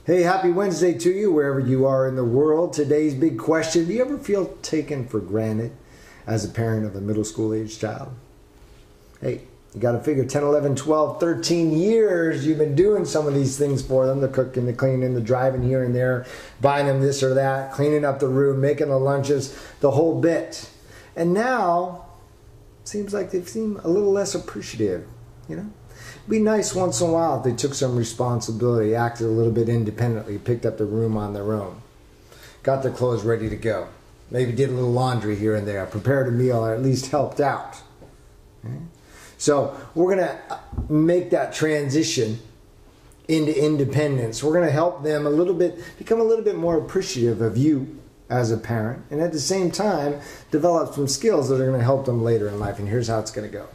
Hey, happy Wednesday to you, wherever you are in the world. Today's big question: do you ever feel taken for granted as a parent of a middle school age child? Hey, you got to figure 10, 11, 12, 13 years you've been doing some of these things for them, the cooking, the cleaning, the driving here and there, buying them this or that, cleaning up the room, making the lunches, the whole bit. And now, it seems like they seem a little less appreciative, you know? It'd be nice once in a while if they took some responsibility, acted a little bit independently, picked up the room on their own, got their clothes ready to go, maybe did a little laundry here and there, prepared a meal, or at least helped out. Okay? So we're going to make that transition into independence. We're going to help them become a little bit more appreciative of you as a parent, and at the same time develop some skills that are going to help them later in life. And here's how it's going to go.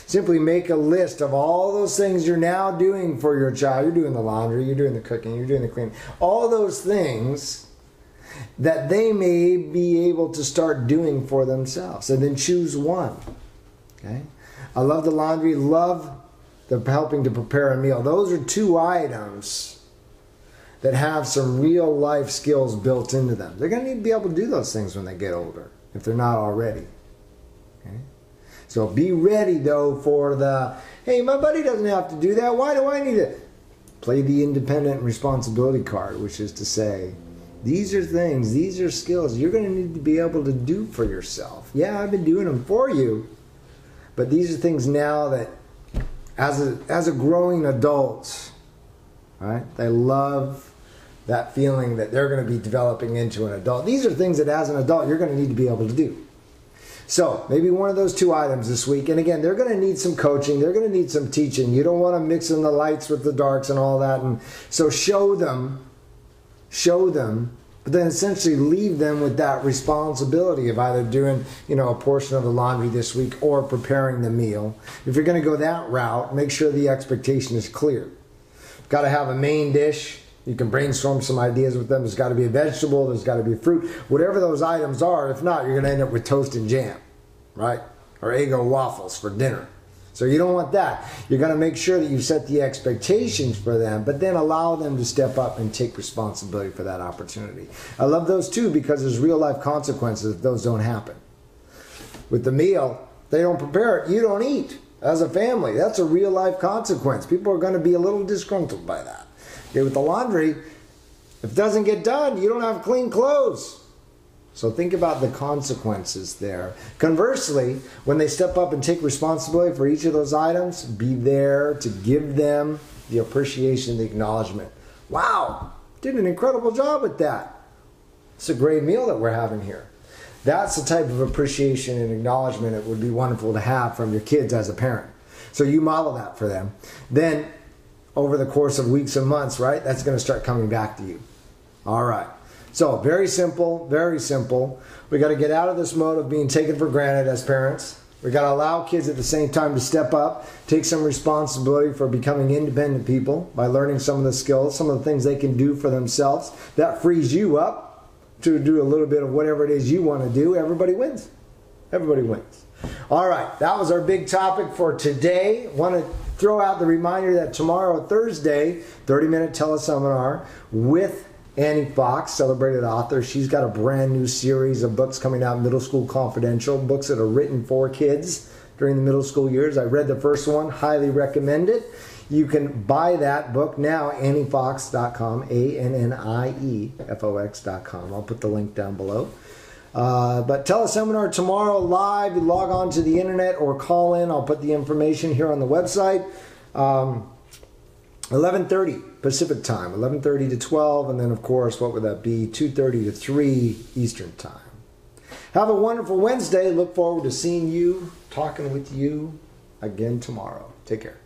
Simply make a list of all those things you're now doing for your child. You're doing the laundry, you're doing the cooking, you're doing the cleaning. All those things that they may be able to start doing for themselves. And then choose one. Okay? I love the laundry, love the helping to prepare a meal. Those are two items that have some real life skills built into them. They're going to need to be able to do those things when they get older, if they're not already. Okay? So be ready, though, for the, hey, my buddy doesn't have to do that. Why do I need to? Play the independent responsibility card, which is to say, these are things, these are skills you're going to need to be able to do for yourself. Yeah, I've been doing them for you, but these are things now that, as a growing adult, right, they love that feeling that they're going to be developing into an adult. These are things that, as an adult, you're going to need to be able to do. So maybe one of those two items this week. And again, they're going to need some coaching. They're going to need some teaching. You don't want to mix in the lights with the darks and all that. And so show them, but then essentially leave them with that responsibility of either doing, a portion of the laundry this week or preparing the meal. If you're going to go that route, make sure the expectation is clear. Got to have a main dish. You can brainstorm some ideas with them. There's got to be a vegetable. There's got to be fruit. Whatever those items are, if not, you're going to end up with toast and jam, right? Or Eggo waffles for dinner. So you don't want that. You're going to make sure that you set the expectations for them, but then allow them to step up and take responsibility for that opportunity. I love those too because there's real life consequences if those don't happen. With the meal, they don't prepare it, you don't eat as a family. That's a real life consequence. People are going to be a little disgruntled by that. Okay, with the laundry, if it doesn't get done, you don't have clean clothes. So think about the consequences there. Conversely, when they step up and take responsibility for each of those items, be there to give them the appreciation, the acknowledgement. Wow, did an incredible job with that. It's a great meal that we're having here. That's the type of appreciation and acknowledgement it would be wonderful to have from your kids as a parent. So you model that for them. Then, over the course of weeks and months, right, that's going to start coming back to you. All right. So, very simple, very simple. We got to get out of this mode of being taken for granted as parents. We got to allow kids at the same time to step up, take some responsibility for becoming independent people by learning some of the skills, some of the things they can do for themselves. That frees you up to do a little bit of whatever it is you want to do. Everybody wins. Everybody wins. All right, that was our big topic for today. Want to throw out the reminder that tomorrow, Thursday, 30-minute teleseminar with Annie Fox, celebrated author. She's got a brand new series of books coming out, Middle School Confidential, books that are written for kids during the middle school years. I read the first one, highly recommend it. You can buy that book now, AnnieFox.com, ANNIEFOX.com. I'll put the link down below. But teleseminar tomorrow live. You log on to the internet or call in. I'll put the information here on the website. 11:30 Pacific time, 11:30 to 12, and then of course, what would that be? 2:30 to 3 Eastern time. Have a wonderful Wednesday. Look forward to seeing you, talking with you again tomorrow. Take care.